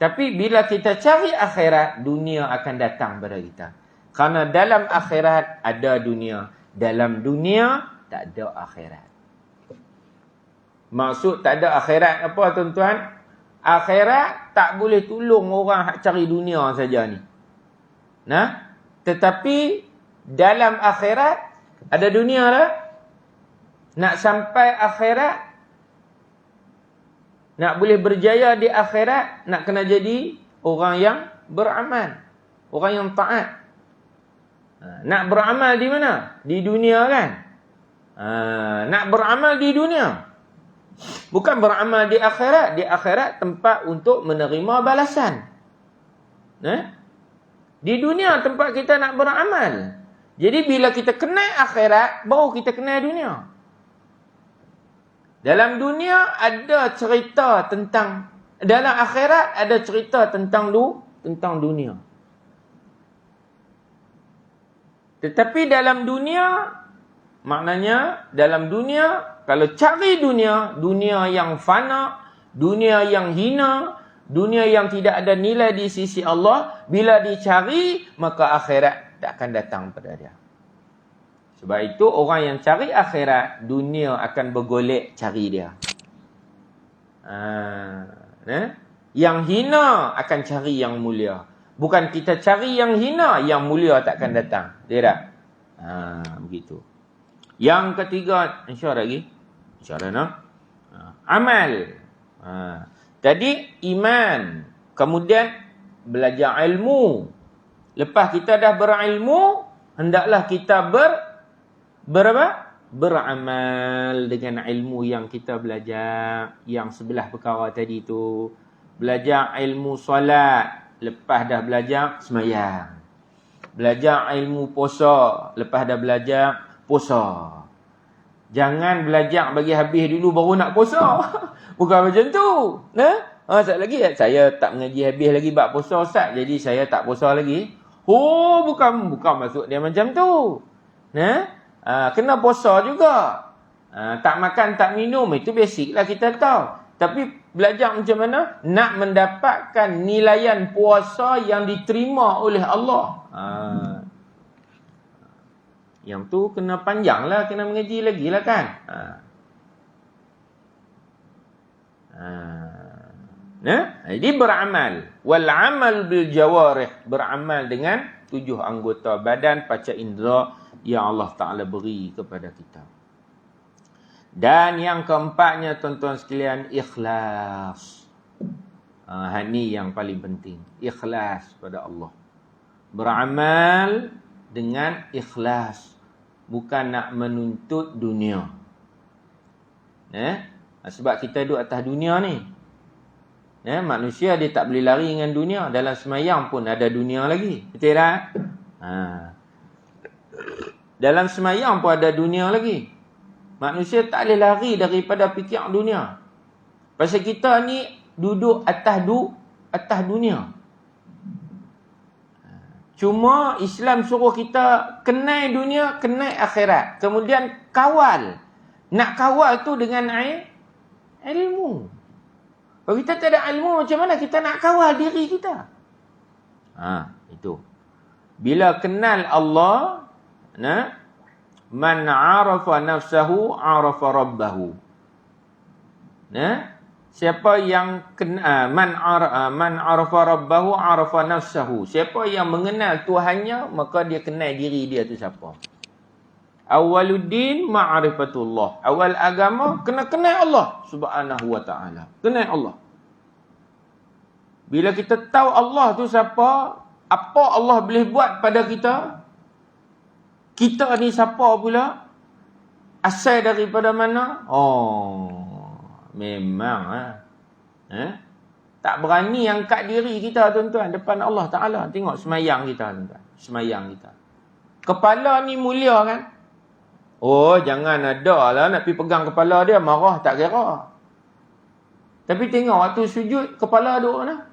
Tapi bila kita cari akhirat, dunia akan datang pada kita. Kerana dalam akhirat ada dunia. Dalam dunia tak ada akhirat. Maksud tak ada akhirat apa tuan-tuan? Akhirat tak boleh tolong orang hak cari dunia saja ni. Tetapi dalam akhirat ada dunia lah. Nak sampai akhirat, nak boleh berjaya di akhirat, nak kena jadi orang yang beramal. Orang yang taat. Nak beramal di mana? Di dunia kan? Nak beramal di dunia. Bukan beramal di akhirat. Di akhirat tempat untuk menerima balasan. Di dunia tempat kita nak beramal. Jadi bila kita kenal akhirat, baru kita kenal dunia. Dalam dunia ada cerita tentang, dalam akhirat ada cerita tentang dunia. Tetapi dalam dunia, maknanya dalam dunia, kalau cari dunia, dunia yang fana, dunia yang hina, dunia yang tidak ada nilai di sisi Allah, bila dicari, maka akhirat tak akan datang pada dia. Sebab itu orang yang cari akhirat, dunia akan bergolek cari dia. Yang hina akan cari yang mulia. Bukan kita cari yang hina, yang mulia tak akan datang. Tidak? Begitu. Yang ketiga, insya-Allah lagi. Insya-Allah amal. Tadi iman, kemudian belajar ilmu. Lepas kita dah berilmu, hendaklah kita beramal dengan ilmu yang kita belajar. Yang sebelah perkara tadi tu. Belajar ilmu solat, lepas dah belajar semayang. Belajar ilmu puasa, lepas dah belajar puasa. Jangan belajar bagi habis dulu baru nak puasa. Bukan macam tu. Sat lagi saya tak mengaji habis lagi bab puasa Ustaz, jadi saya tak puasa lagi. Bukan maksud dia macam tu. Kena puasa juga. Tak makan, tak minum, itu basic lah kita tahu. Tapi belajar macam mana? Nak mendapatkan nilaian puasa yang diterima oleh Allah. Yang tu kena panjang lah, kena mengaji lagi lah kan. Jadi beramal. Wal amal bil jawarih. Beramal dengan 7 anggota badan, panca indera yang Allah Ta'ala beri kepada kita. Dan yang keempatnya tuan-tuan sekalian, ikhlas. Ini yang paling penting. Ikhlas pada Allah. Beramal dengan ikhlas. Bukan nak menuntut dunia. Sebab kita duduk atas dunia ni. Manusia dia tak boleh lari dengan dunia. Dalam semayang pun ada dunia lagi. Betul tak? Dalam semayang pun ada dunia lagi. Manusia tak boleh lari daripada fikir dunia. Pasal kita ni duduk atas dunia. Cuma Islam suruh kita kenal dunia, kenal akhirat. Kemudian kawal. Nak kawal tu dengan ilmu. Kalau kita tak ada ilmu, macam mana kita nak kawal diri kita? Itu. Bila kenal Allah, man arafa nafsahu arafa rabbahu. Siapa yang man arafa rabbahu arafa nafsahu. Siapa yang mengenal Tuhannya, maka dia kenal diri dia tu siapa. Awaluddin ma'rifatullah. Awal agama kena kenal Allah Subhanahu wa ta'ala. Kenal Allah. Bila kita tahu Allah tu siapa, apa Allah boleh buat pada kita, kita ni siapa pula, asal daripada mana? Memang Tak berani angkat diri kita tuan-tuan depan Allah Ta'ala. Tengok semayang kita tuan-tuan. Semayang kita. Kepala ni mulia kan? Oh, jangan ada lah nak pergi pegang kepala dia. Marah tak kira. Tapi tengok waktu sujud, kepala duduk mana?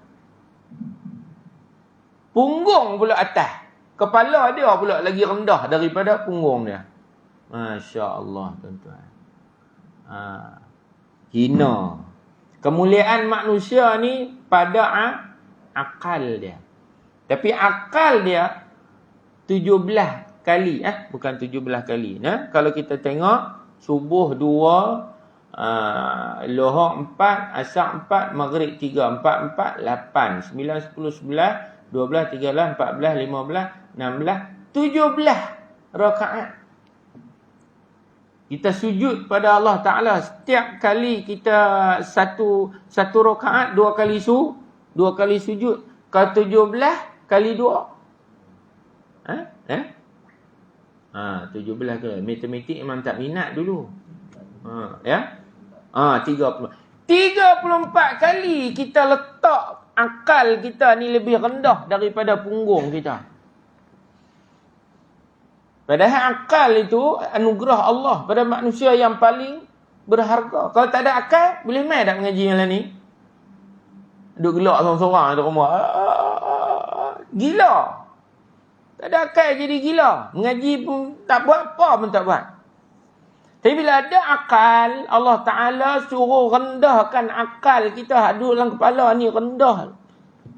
Punggung pula atas. Kepala dia pula lagi rendah daripada punggung dia. Masya Allah tuan-tuan. Hina. Kemuliaan manusia ni pada akal dia. Tapi akal dia 17 kali. Bukan 17 kali. Kalau kita tengok, subuh 2, lohor 4, asar 4, maghrib 3, 4, 8, 9, 10, 11, 12, 13, 14, 15, 16, 17 rakaat. Kita sujud pada Allah Ta'ala. Setiap kali kita satu rakaat, dua kali sujud. Kalau 17 kali 2. 17 ke? Matematik memang tak minat dulu. 34 kali kita letak akal kita ni lebih rendah daripada punggung kita. Padahal akal itu anugerah Allah pada manusia yang paling berharga. Kalau tak ada akal, boleh main tak mengaji yang lain ni? Duduk gelak seorang-seorang di rumah. Gila. Tak ada akal jadi gila. Mengaji pun tak buat, apa pun tak buat. Tapi bila ada akal, Allah Ta'ala suruh rendahkan akal kita. Duduk dalam kepala ni rendah.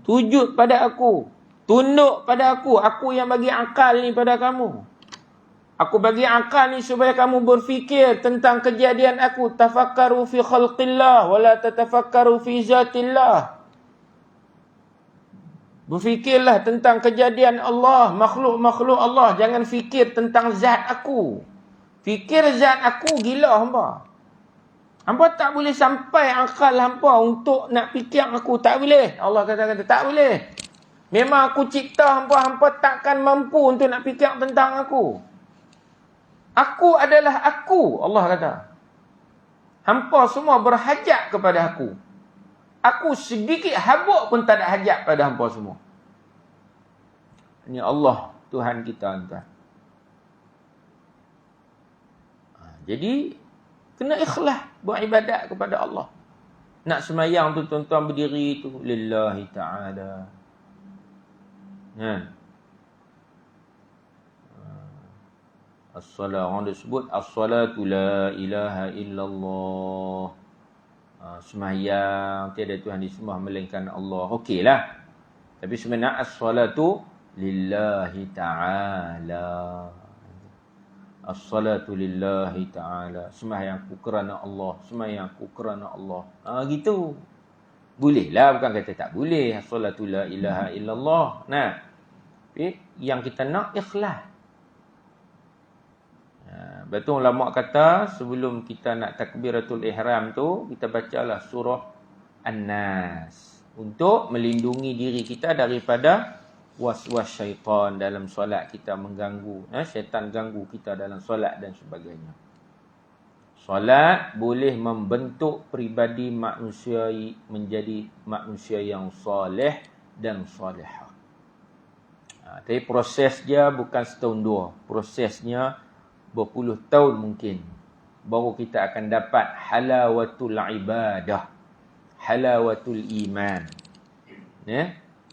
Sujud pada aku. Tunduk pada aku. Aku yang bagi akal ni pada kamu. Aku bagi akal ni supaya kamu berfikir tentang kejadian aku. Tafakkaru fi khalqillah wa la tatafakkaru fi zatillah. Berfikirlah tentang kejadian Allah, makhluk-makhluk Allah. Jangan fikir tentang zat aku. Fikir zat aku, gila hampa. Hampa tak boleh sampai akal hampa untuk nak fikir aku. Tak boleh. Allah kata tak boleh. Memang aku cipta hampa, hampa takkan mampu untuk nak fikir tentang aku. Aku adalah aku, Allah kata. Hampa semua berhajat kepada aku. Aku sedikit habuk pun tak ada hajat pada hampa semua. Ini Allah, Tuhan kita, tuan. Jadi, kena ikhlas buat ibadat kepada Allah. Nak semayang tu tuan-tuan berdiri tu, lillahi ta'ala. As-salat, orang disebut as-salatu la ilaha illallah. Sembahyang tiada Tuhan disembah melainkan Allah. Okeylah. Tapi sebenarnya as-salatu lillahi ta'ala. As-salatu lillahi ta'ala. Sembahyangku kerana Allah. Sembahyangku kerana Allah. Gitu. Bolehlah, bukan kata tak boleh. As-salatu la ilaha illallah. Nah. Tapi yang kita nak ikhlas. Betul ulama kata sebelum kita nak takbiratul ihram tu kita bacalah surah An-Nas untuk melindungi diri kita daripada was-was syaitan dalam solat kita mengganggu, syaitan ganggu kita dalam solat dan sebagainya. Solat boleh membentuk pribadi manusia menjadi manusia yang soleh dan solehah. Tapi proses dia bukan setahun dua, prosesnya berpuluh tahun mungkin baru kita akan dapat halawatul ibadah, halawatul iman.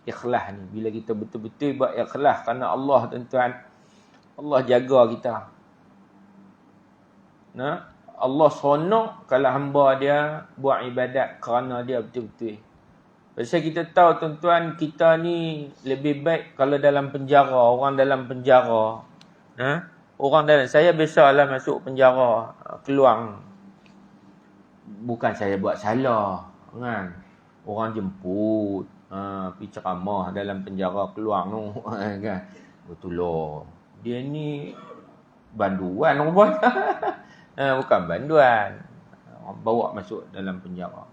Ikhlas ni bila kita betul-betul buat ikhlas kerana Allah, tuan-tuan, Allah jaga kita. Allah seronok kalau hamba dia buat ibadat kerana dia betul-betul. Pasal kita tahu, tuan-tuan, kita ni lebih baik kalau dalam penjara, orang dalam penjara. Orang dalam, saya biasalah masuk penjara, keluar. Bukan saya buat salah, kan? Orang jemput, pergi ceramah dalam penjara, keluar tu, kan? Betul lah. Dia ni banduan orang. Bukan banduan. Orang bawa masuk dalam penjara.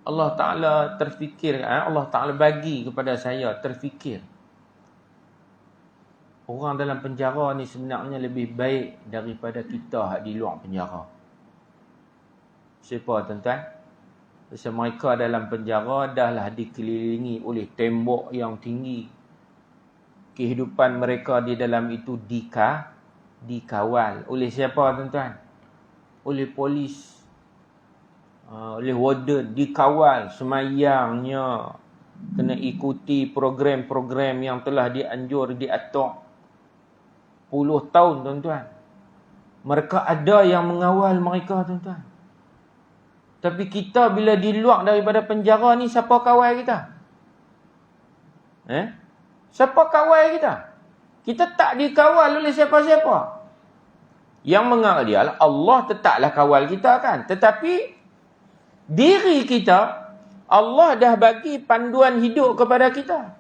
Allah Ta'ala terfikir, Allah Ta'ala bagi kepada saya terfikir. Orang dalam penjara ni sebenarnya lebih baik daripada kita di luar penjara. Siapa, tuan-tuan? Sebab mereka dalam penjara dahlah dikelilingi oleh tembok yang tinggi. Kehidupan mereka di dalam itu dikawal. Oleh siapa tuan-tuan? Oleh polis. Oleh warden. Dikawal semayangnya. Kena ikuti program-program yang telah diatur puluh tahun tuan-tuan. Mereka ada yang mengawal mereka tuan-tuan. Tapi kita bila di luar daripada penjara ni, siapa kawal kita? Siapa kawal kita? Kita tak dikawal oleh siapa-siapa. Yang mengawal dia lah Allah, tetaplah kawal kita kan. Tetapi diri kita, Allah dah bagi panduan hidup kepada kita.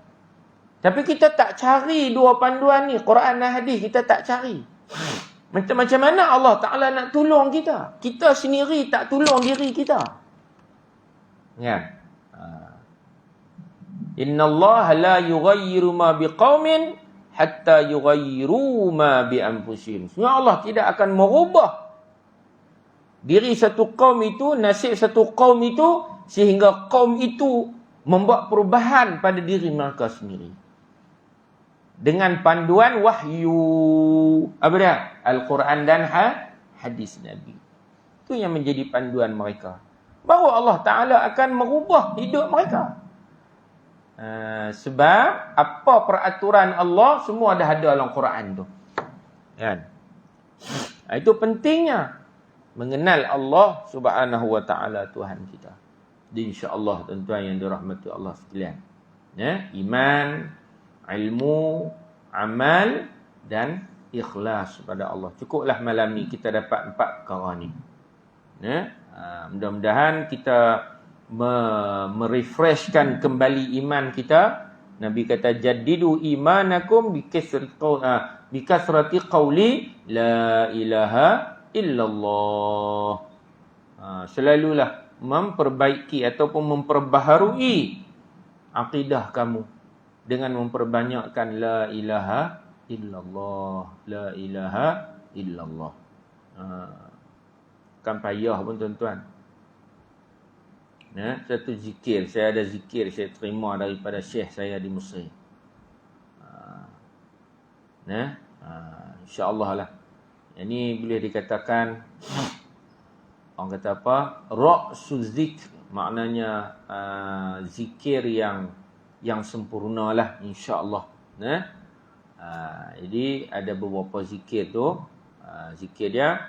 Tapi kita tak cari dua panduan ni, Quran dan hadis, kita tak cari. Macam mana Allah Ta'ala nak tolong kita? Kita sendiri tak tolong diri kita. Ya. Inna Allah la yughayyiru ma biqaumin hatta yughayyiru ma bi anfusihim. Sebenarnya Allah tidak akan merubah diri satu kaum itu, nasib satu kaum itu, sehingga kaum itu membuat perubahan pada diri mereka sendiri. Dengan panduan wahyu. Apa dia? Al-Quran dan hadis Nabi. Itu yang menjadi panduan mereka. Baru Allah Ta'ala akan merubah hidup mereka. Sebab apa peraturan Allah semua dah ada dalam Quran tu. Kan? Itu pentingnya mengenal Allah Subhanahu wa Ta'ala Tuhan kita. Insya-Allah tuan-tuan yang dirahmati Allah sekalian. Ya, iman, ilmu, amal dan ikhlas pada Allah. Cukuplah malam ni kita dapat 4 perkara ni. Ya, mudah-mudahan kita merefreshkan kembali iman kita. Nabi kata jaddidu imanakum bikasrati qawli la ilaha illallah. Selalulah memperbaiki ataupun memperbaharui akidah kamu dengan memperbanyakkan la ilaha illallah, la ilaha illallah. Kan payah pun tuan-tuan. Satu zikir, saya ada zikir saya terima daripada syekh saya di Mesir. InsyaAllah lah. Ini boleh dikatakan, orang kata apa? Ra'su zikr, maknanya zikir yang sempurna lah, insyaAllah. Jadi ada beberapa zikir tu. Zikir dia,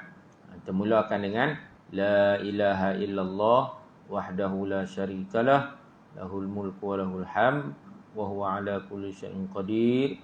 kita mulakan dengan la ilaha illallah wahdahu la syarikalah lahul mulku wa lahul hamd wa huwa ala kulli syai'in qadir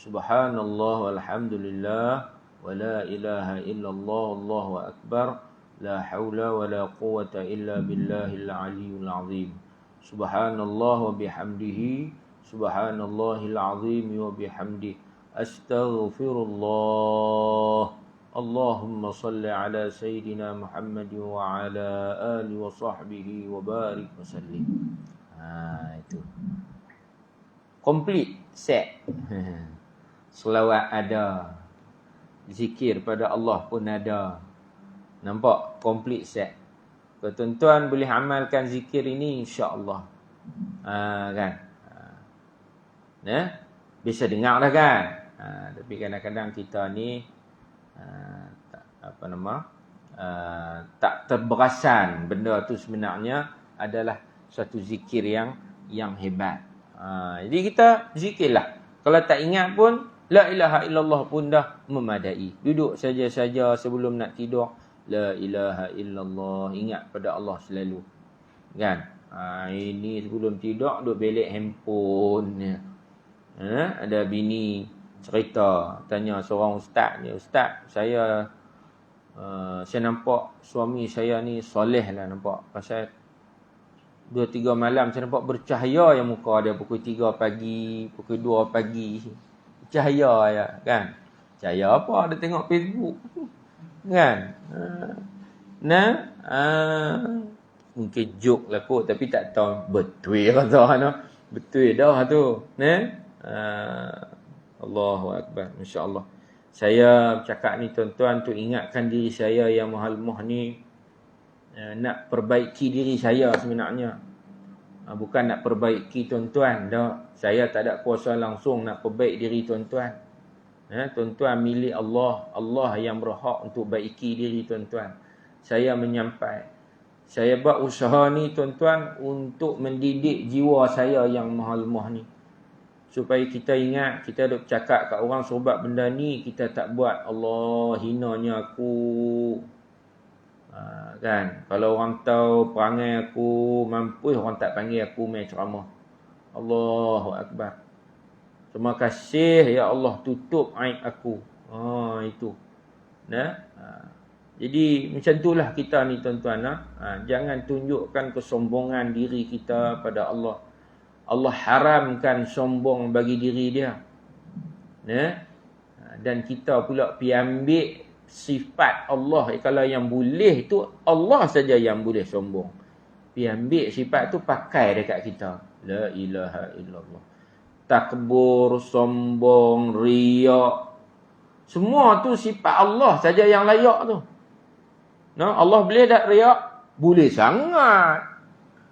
subhanallah walhamdulillah wa la ilaha illallah allahu akbar la haula wa la quwwata illa billahil aliyyil azim subhanallah wa bihamdihi subhanallahil azim wa bihamdihi astaghfirullah. Allahumma salli ala Sayyidina Muhammad wa ala ali wa sahbihi wa barik wa sallim. Itu. Complete set. Selawat ada. Zikir pada Allah pun ada. Nampak? Complete set. Kalau tuan-tuan boleh amalkan zikir ini, insya-Allah. Kan? Bisa dengar dah kan? Tapi kadang-kadang kita ni tak terberasan benda tu sebenarnya adalah satu zikir yang hebat. Jadi kita zikirlah. Kalau tak ingat pun la ilaha illallah pun dah memadai. Duduk saja-saja sebelum nak tidur, la ilaha illallah, ingat pada Allah selalu. Kan? Ini sebelum tidur duk belik handphone. Ada bini cerita, tanya seorang ustaz ni, ustaz, saya nampak suami saya ni soleh lah, nampak pasal 2-3 malam saya nampak bercahaya yang muka dia pukul 3 pagi, pukul 2 pagi, cahaya ya, kan? Cahaya apa? Dia tengok Facebook, kan? Mungkin joke lah kot, tapi tak tahu betul kata, betul dah tu, Allahu Akbar, insya-Allah. Saya cakap ni tuan-tuan tu ingatkan diri saya yang mahal-mah ni. nak perbaiki diri saya sebenarnya. Bukan nak perbaiki tuan-tuan. Tak. Saya tak ada kuasa langsung nak perbaiki diri tuan-tuan. Tuan-tuan milik Allah. Allah yang berhak untuk baiki diri tuan-tuan. Saya menyampai. Saya buat usaha ni tuan-tuan untuk mendidik jiwa saya yang maha lemah ni. Supaya kita ingat, kita duk cakap kat orang sebab benda ni, kita tak buat. Allah, hinanya aku. Kan? Kalau orang tahu perangai aku mampu, orang tak panggil aku main ceramah. Allahu Akbar. Terima kasih ya Allah tutup aib aku. Itu. Jadi macam itulah kita ni tuan-tuan. Jangan tunjukkan kesombongan diri kita pada Allah. Allah haramkan sombong bagi diri dia. Dan kita pula pergi ambil sifat Allah. Kalau yang boleh tu Allah saja yang boleh sombong. Pergi ambil sifat tu pakai dekat kita. La ilaha illallah. Takbur, sombong, riak. Semua tu sifat Allah saja yang layak tu. Allah boleh tak riak? Boleh sangat.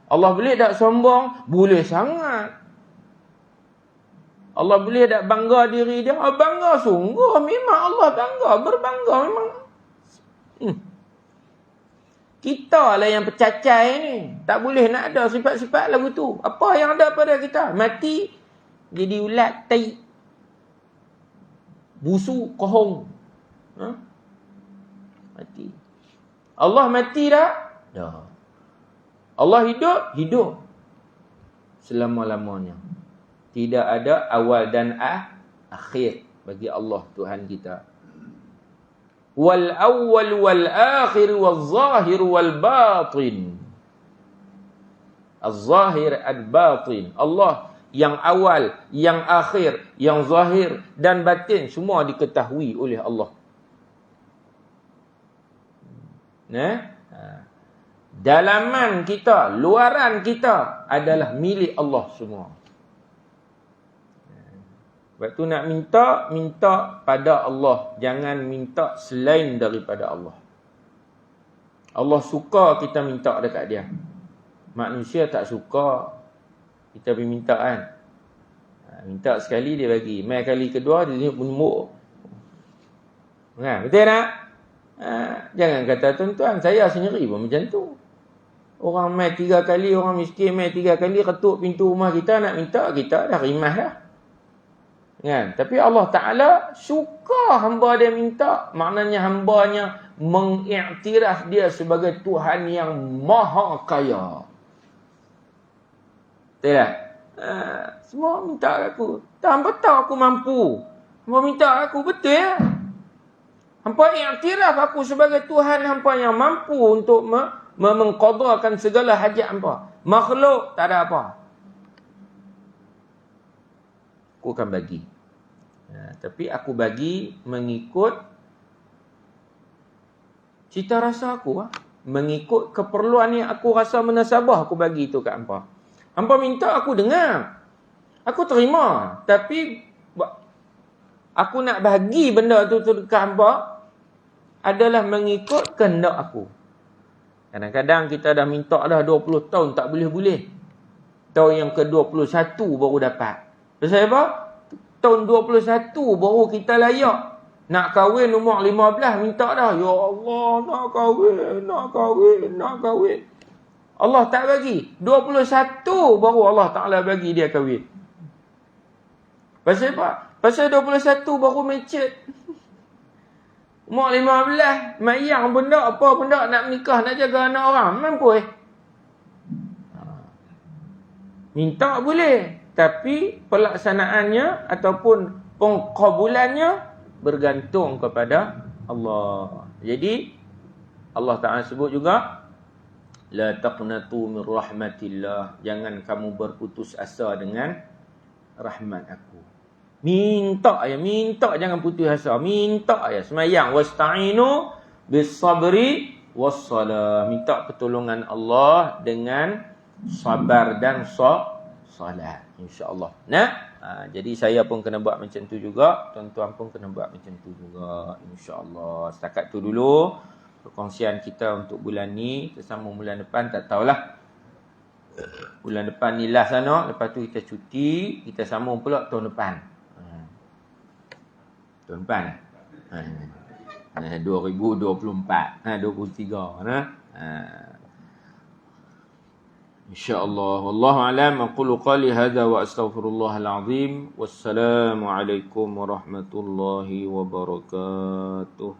Allah boleh tak sombong? Boleh sangat. Allah boleh tak bangga diri dia? Bangga sungguh. Memang Allah bangga. Berbangga memang. Kita lah yang pecacai ni. Tak boleh nak ada sifat-sifat lagu tu. Apa yang ada pada kita? Mati. Jadi ulat, tai. Busu, kohong. Mati. Allah mati dah? Dah. Allah hidup? Hidup. Selama-lamanya. Tidak ada awal dan akhir bagi Allah Tuhan kita. Wal awwal wal akhir wal zahir wal batin. Az-zahir al-batin. Allah yang awal, yang akhir, yang zahir dan batin semua diketahui oleh Allah. Dalaman kita, luaran kita adalah milik Allah semua. Sebab tu nak minta pada Allah. Jangan minta selain daripada Allah. Allah suka kita minta dekat dia. Manusia tak suka kita pergi minta kan. Minta sekali dia bagi. Mai kali kedua dia menyembuk. Betul tak? Jangan kata tuan-tuan, saya sendiri pun macam tu. Orang mai 3 kali, orang miskin mai 3 kali ketuk pintu rumah kita nak minta, kita dah rimah dah. Kan? Tapi Allah Ta'ala suka hamba dia minta. Maknanya hambanya mengiktiraf dia sebagai Tuhan yang maha kaya. Betul tak? Semua minta aku. Hamba tahu aku mampu. Hamba minta aku, betul ya? Hamba iktiraf aku sebagai Tuhan hamba yang mampu untuk mengqadakan segala hajat hamba. Makhluk tak ada apa. Aku akan bagi. Tapi aku bagi mengikut cita rasa aku. Mengikut keperluan yang aku rasa menasabah, aku bagi itu kat hamba. Hamba minta, aku dengar. Aku terima. Tapi aku nak bagi benda tu kat hamba adalah mengikut kehendak aku. Kadang-kadang kita dah minta dah 20 tahun tak boleh-boleh. Tahun yang ke-21 baru dapat. Pasal apa? Tahun 21 baru kita layak. Nak kahwin umur 15 minta dah. Ya Allah, nak kahwin. Allah tak bagi. 21 baru Allah Ta'ala bagi dia kahwin. Pasal apa? Pasal 21 baru macet. Umur 15, mayang benda, apa benda nak nikah, nak jaga anak orang. Mampu minta boleh. Tapi pelaksanaannya ataupun pengkabulannya bergantung kepada Allah. Jadi, Allah Ta'ala sebut juga, La taqnatu min rahmatillah. Jangan kamu berputus asa dengan rahmat aku. Minta jangan putus asa. Minta semayang. Wasta'inu bis-sabri was-salah. Minta pertolongan Allah dengan sabar dan salat. InsyaAllah. Jadi saya pun kena buat macam tu juga. Tuan-tuan pun kena buat macam tu juga. InsyaAllah. Setakat tu dulu. perkongsian kita untuk bulan ni. Kita sambung bulan depan, tak tahulah. Bulan depan ni last sana, lepas tu kita cuti, kita sambung pula tahun depan. Tahun depan. 2024, 23 nah. InsyaAllah. Wallahu a'lam. Aqulu qali hadza wa astaghfirullahal azim. Wassalamu alaikum warahmatullahi wabarakatuh.